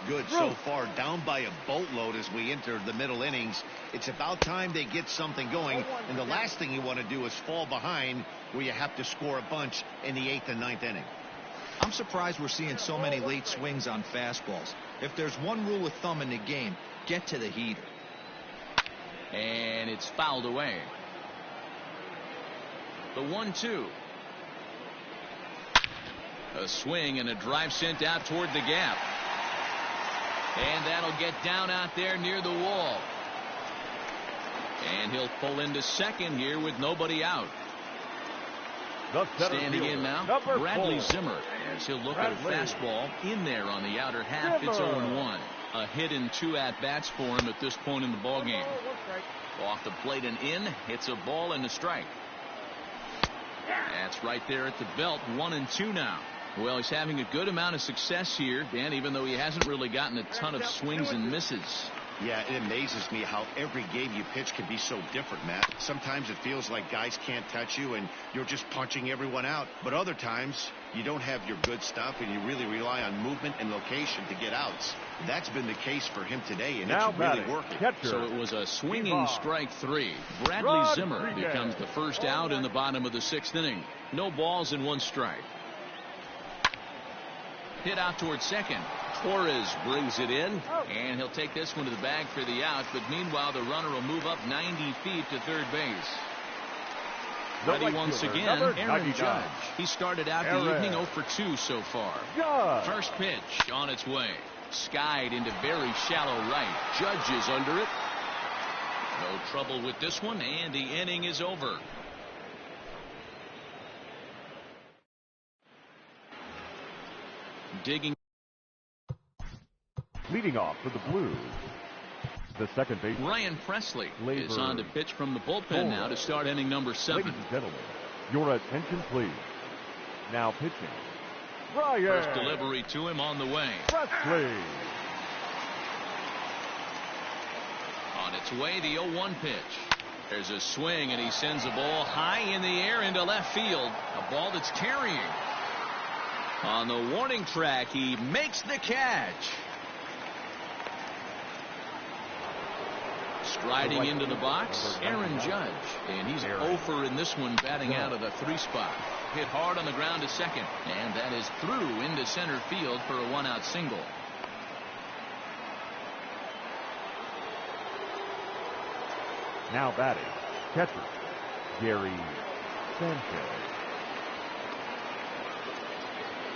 good so far, down by a boatload as we enter the middle innings. It's about time they get something going, and the last thing you want to do is fall behind where you have to score a bunch in the 8th and 9th inning. I'm surprised we're seeing so many late swings on fastballs. If there's one rule of thumb in the game, get to the heater. And it's fouled away. The 1-2. A swing and a drive sent out toward the gap. And that'll get down out there near the wall. And he'll pull into second here with nobody out. Standing in now, Bradley Zimmer, as he'll look at a fastball in there on the outer half. It's 0-1. A hit in 2 at-bats for him at this point in the ballgame. Off the plate and in. It's a ball and a strike. That's right there at the belt. 1-2 now. Well, he's having a good amount of success here, Dan, even though he hasn't really gotten a ton of swings and misses. Yeah, it amazes me how every game you pitch can be so different, Matt. Sometimes it feels like guys can't touch you and you're just punching everyone out. But other times you don't have your good stuff and you really rely on movement and location to get outs. That's been the case for him today, and it's really working. So it was a swinging strike 3. Bradley Zimmer becomes the first out in the bottom of the 6th inning. No balls and 1 strike. Hit out towards second. Torres brings it in, and he'll take this one to the bag for the out, but meanwhile the runner will move up 90 feet to third base. Ready once again, Aaron Judge. He started out the evening 0 for 2 so far. First pitch on its way. Skied into very shallow right. Judge is under it. No trouble with this one, and the inning is over. Digging. Leading off for the Blues, the second baseman Ryan Presley is on to pitch from the bullpen now to start inning number 7. Ladies and gentlemen, your attention please. Now pitching, Ryan. First delivery to him on the way. Presley. On its way, the 0-1 pitch. There's a swing, and he sends a ball high in the air into left field. A ball that's carrying. On the warning track, he makes the catch. Striding into the box, Aaron Judge. And he's 0 for in this one, batting out of the 3 spot. Hit hard on the ground to second. And that is through into center field for a 1-out single. Now batting, catcher, Gary Sanchez.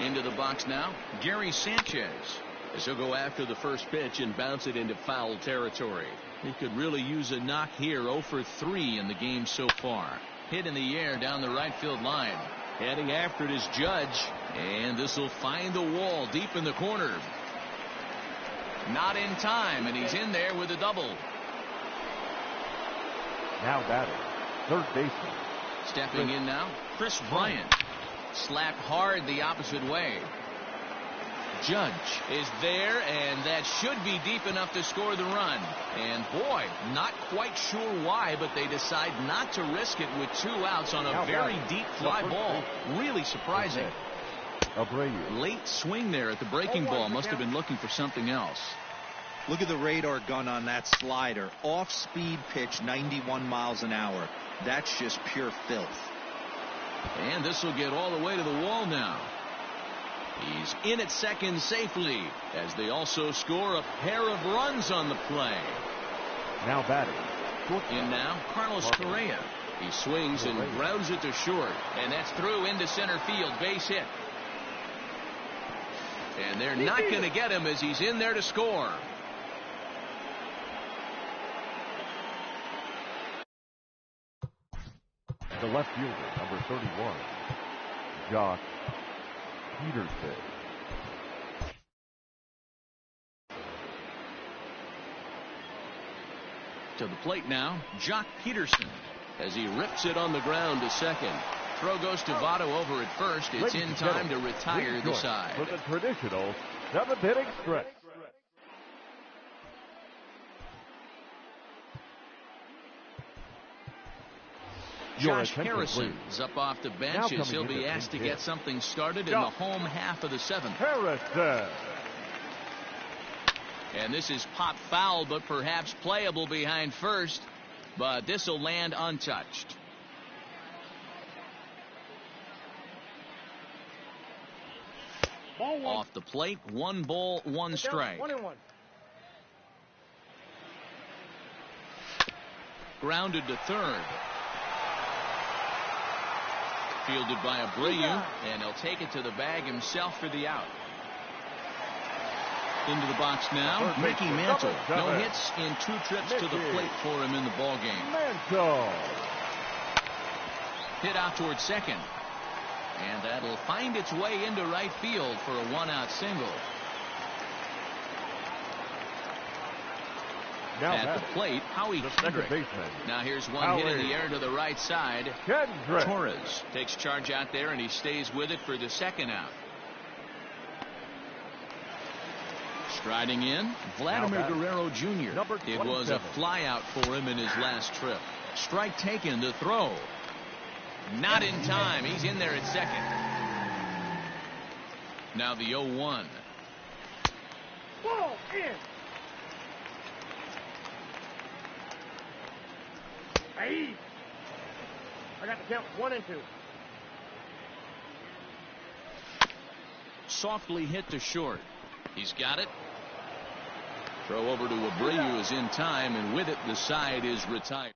Into the box now, Gary Sanchez, as he'll go after the first pitch and bounce it into foul territory. He could really use a knock here. 0 for 3 in the game so far. Hit in the air down the right field line. Heading after it is Judge, and this will find the wall deep in the corner. Not in time, and he's in there with a double. Now batting, third baseman. Stepping in now, Chris Bryant. Slapped hard the opposite way. Judge is there, and that should be deep enough to score the run. And boy, not quite sure why, but they decide not to risk it with 2 outs on a very deep fly ball. Really surprising. Late swing there at the breaking ball. Must have been looking for something else. Look at the radar gun on that slider. Off-speed pitch, 91 miles an hour. That's just pure filth. And this will get all the way to the wall now. He's in at second safely, as they also score a pair of runs on the play. Now batting. In now, Carlos Correa. He swings and grounds it to short, and that's through into center field. Base hit. And they're not going to get him as he's in there to score. The left fielder, number 31, Josh Peterson. To the plate now, Jock Peterson, as he rips it on the ground to second. Throw goes to Votto over at first. It's in time to retire the side. For the traditional 7th inning stretch. Josh Harrison is up off the bench as he'll be asked to get something started in the home half of the 7th. Harrison. And this is pop foul, but perhaps playable behind first. But this will land untouched. Ball one. Off the plate, 1 ball, 1 strike. 1-1. Grounded to third. Fielded by Abreu, and he'll take it to the bag himself for the out. Into the box now, Mickey Mantle. No hits in 2 trips to the plate for him in the ball game. Mantle. Hit out towards second. And that'll find its way into right field for a 1-out single. Now At the plate, Howie the second Kendrick. baseman. Now here's one hit in the air to the right side. Kendrick. Torres takes charge out there, and he stays with it for the 2nd out. Striding in, Vladimir Guerrero Jr. It was a flyout for him in his last trip. Strike taken to throw. Not in time. He's in there at second. Now the 0-1. Ball in. Hey. I got the count 1 and 2. Softly hit to short. He's got it. Throw over to Abreu is in time, and with it, the side is retired.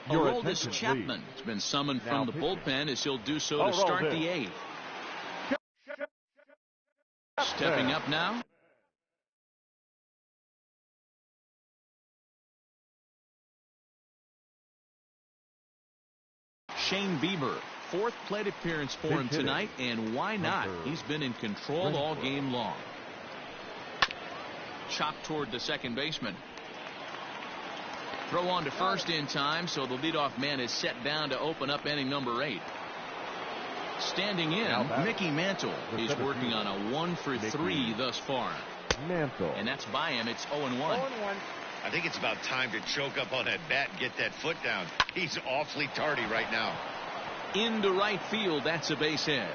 Aroldis Chapman has been summoned from the bullpen, as he'll do so to start the 8th. Stepping up now. Shane Bieber, 4th plate appearance for him tonight, and why not? He's been in control all game long. Chopped toward the second baseman. Throw on to first in time, so the leadoff man is set down to open up inning number 8. Standing in, Mickey Mantle is working on a 1 for 3 thus far. Mantle. And that's by him. It's 0-1. 0-1. I think it's about time to choke up on that bat and get that foot down. He's awfully tardy right now. Into right field. That's a base hit.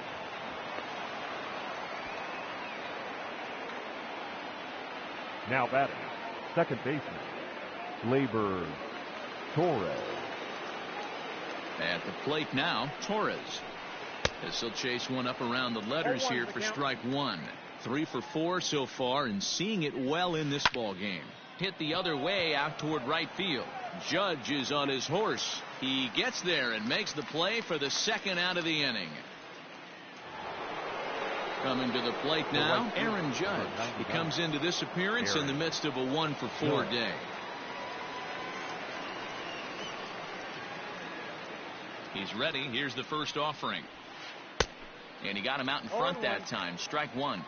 Now batting, second baseman, Gleyber Torres. At the plate now, Torres. As he'll chase one up around the letters here for strike 1. 3 for 4 so far, and seeing it well in this ball game. Hit the other way out toward right field. Judge is on his horse. He gets there and makes the play for the 2nd out of the inning. Coming to the plate now, Aaron Judge. He comes into this appearance in the midst of a 1 for 4 day. He's ready. Here's the first offering. And he got him out in front that time. Strike 1.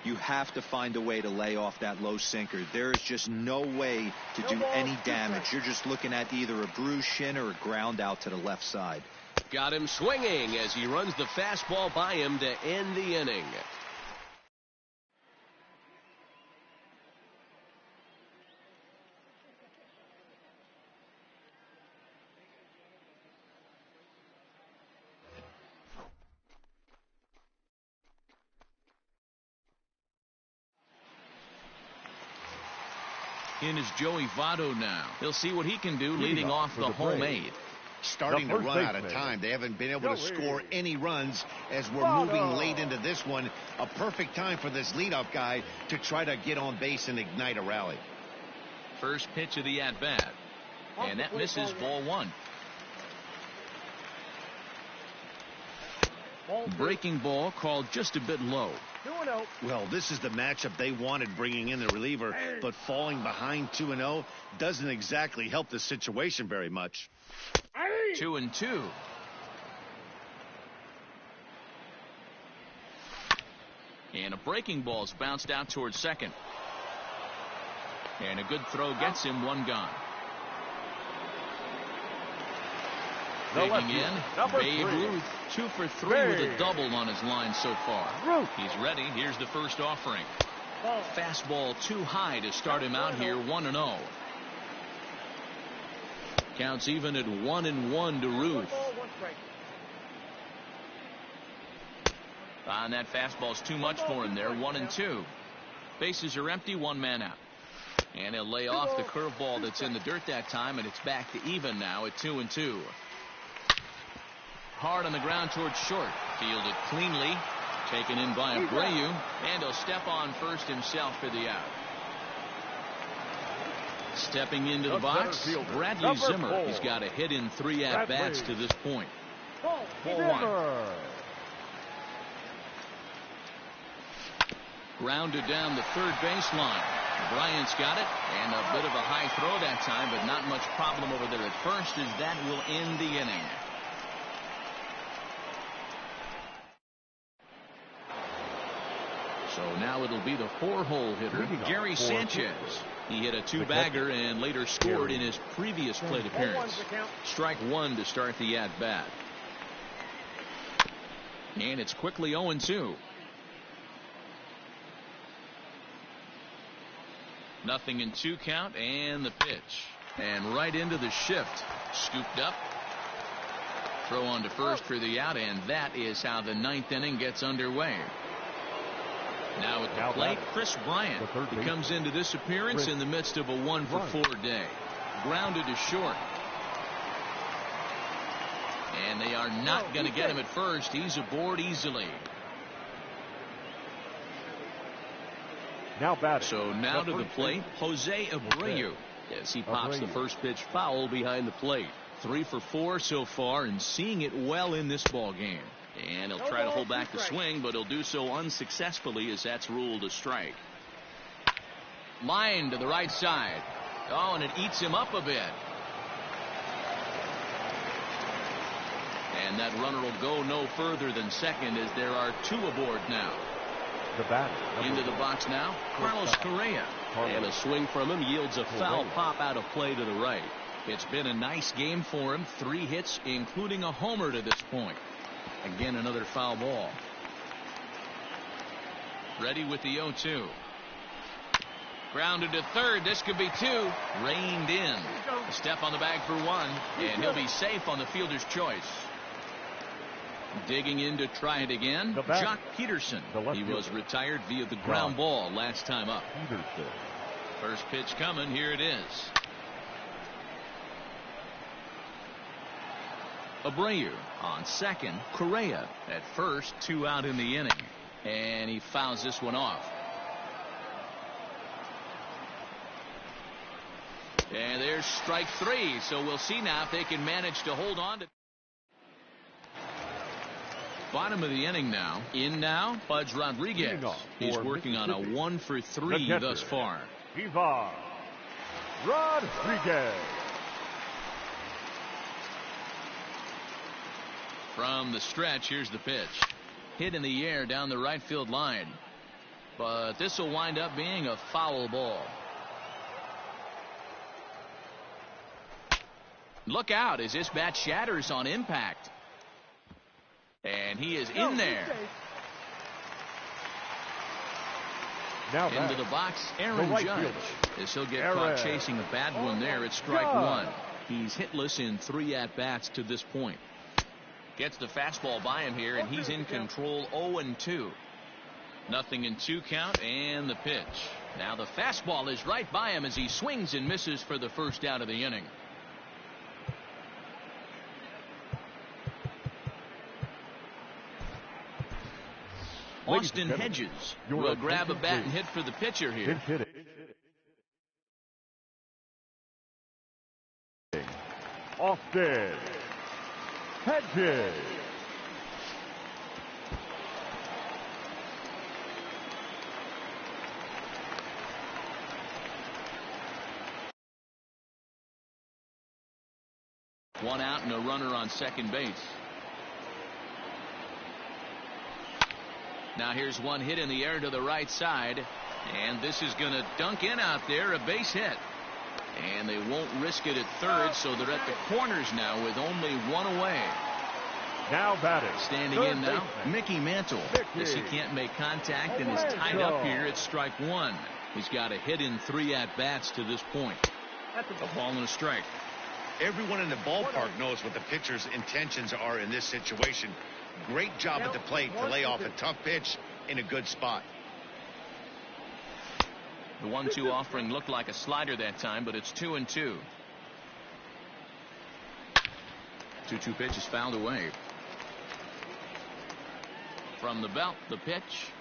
You have to find a way to lay off that low sinker. There is just no way to do any damage. You're just looking at either a bruised shin or a ground out to the left side. Got him swinging as he runs the fastball by him to end the inning. In is Joey Votto now. He'll see what he can do leading off the home 8. Starting to run out of time. They haven't been able to score any runs as we're moving late into this one. A perfect time for this leadoff guy to try to get on base and ignite a rally. First pitch of the at-bat. And that misses ball 1. Breaking ball called just a bit low. 2-0. Well, this is the matchup they wanted, bringing in the reliever, but falling behind 2-0 doesn't exactly help the situation very much. 2-2. And a breaking ball's bounced out towards second. And a good throw gets him, 1 gone. Taking in, Babe Ruth, 2 for 3 with a double on his line so far. He's ready. Here's the first offering. Fastball too high to start him out here, 1-0. Counts even at 1-1 to Ruth. And that fastball's too much for him there. 1-2. Bases are empty. One man out. And he'll lay off the curveball that's in the dirt that time, and it's back to even now at 2-2. Hard on the ground towards short. Fielded cleanly. Taken in by Abreu. And he'll step on first himself for the out. Stepping into the box, Bradley Zimmer. He's got a hit in 3 at-bats to this point. 4-1. Grounded down the third baseline. Bryant's got it, and a bit of a high throw that time, but not much problem over there at first, as that will end the inning. So now it'll be the 4-hole hitter, Gary Sanchez. He hit a 2-bagger and later scored in his previous plate appearance. Strike 1 to start the at-bat. And it's quickly 0-2. Nothing in 2 count, and the pitch. And right into the shift. Scooped up. Throw on to first for the out, and that is how the 9th inning gets underway. Now at the plate, Chris Bryant. He comes into this appearance in the midst of a 1-for-4 day. Grounded to short. And they are not going to get him at first. He's aboard easily. Now batting. So now to the plate, Jose Abreu. As he pops the first pitch foul behind the plate. 3 for 4 so far, and seeing it well in this ball game. And he'll try to hold back the swing, but he'll do so unsuccessfully, as that's ruled a strike. Line to the right side. Oh, and it eats him up a bit. And that runner will go no further than second, as there are 2 aboard now. The batter. Into the box now, Carlos Correa. And a swing from him yields a foul pop out of play to the right. It's been a nice game for him. 3 hits, including a homer to this point. Again, another foul ball. Ready with the 0-2. Grounded to third. This could be 2. Reined in. A step on the bag for 1. And he'll be safe on the fielder's choice. Digging in to try it again, Jock Peterson. He was retired via the ground ball last time up. Peterson. First pitch coming. Here it is. Abreu on second. Correa at first. 2 out in the inning. And he fouls this one off. And there's strike 3. So we'll see now if they can manage to hold on to. Bottom of the inning now. In now, Pudge Rodriguez. He's working on a 1-for-3 thus far. Ivan Rodriguez. From the stretch, here's the pitch. Hit in the air down the right field line. But this will wind up being a foul ball. Look out as this bat shatters on impact. And he is in there. Now into the box, Aaron Judge. As he'll get caught chasing a bad one there. It's strike 1. He's hitless in 3 at-bats to this point. Gets the fastball by him here, and he's in control. 0-2. Nothing in 2 count, and the pitch. Now the fastball is right by him as he swings and misses for the first out of the inning. Austin Hedges will grab a bat and hit for the pitcher here. Austin Hedges. One out and a runner on second base. Now here's one hit in the air to the right side, and this is going to dunk in out there, a base hit. And they won't risk it at third, so they're at the corners now with only 1 away. Now batting. Standing in now, Mickey Mantle. As he can't make contact and is tied up here at strike 1. He's got a hit in 3 at-bats to this point. A ball and a strike. Everyone in the ballpark knows what the pitcher's intentions are in this situation. Great job at the plate to lay off a tough pitch in a good spot. The 1-2 offering looked like a slider that time, but it's 2-2. 2-2 pitch is fouled away. From the belt, the pitch.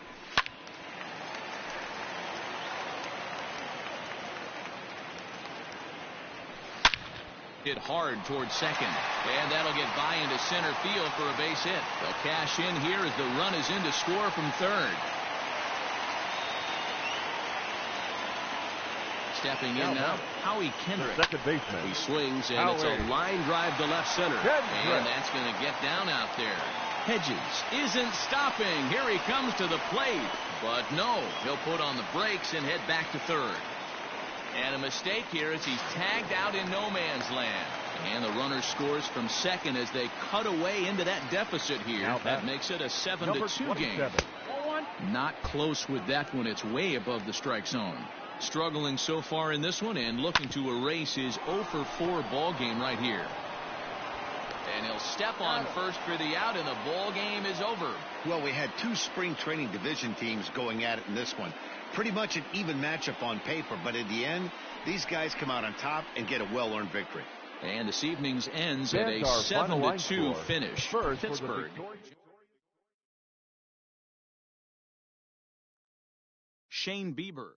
Hit hard towards second, and that'll get by into center field for a base hit. They'll cash in here as the run is in to score from third. Stepping in now, Howie Kendrick. Second baseman. He swings, and it's a line drive to left center. And that's going to get down out there. Hedges isn't stopping. Here he comes to the plate. But no, he'll put on the brakes and head back to third. And a mistake here as he's tagged out in no man's land. And the runner scores from second as they cut away into that deficit here. That makes it a 7-2 game. Not close with that one. It's way above the strike zone. Struggling so far in this one and looking to erase his 0-for-4 ball game right here. And he'll step on first for the out, and the ball game is over. Well, we had two spring training division teams going at it in this one. Pretty much an even matchup on paper, but in the end, these guys come out on top and get a well-earned victory. And this evening's ends at a 7-2 finish. First Pittsburgh. Shane Bieber.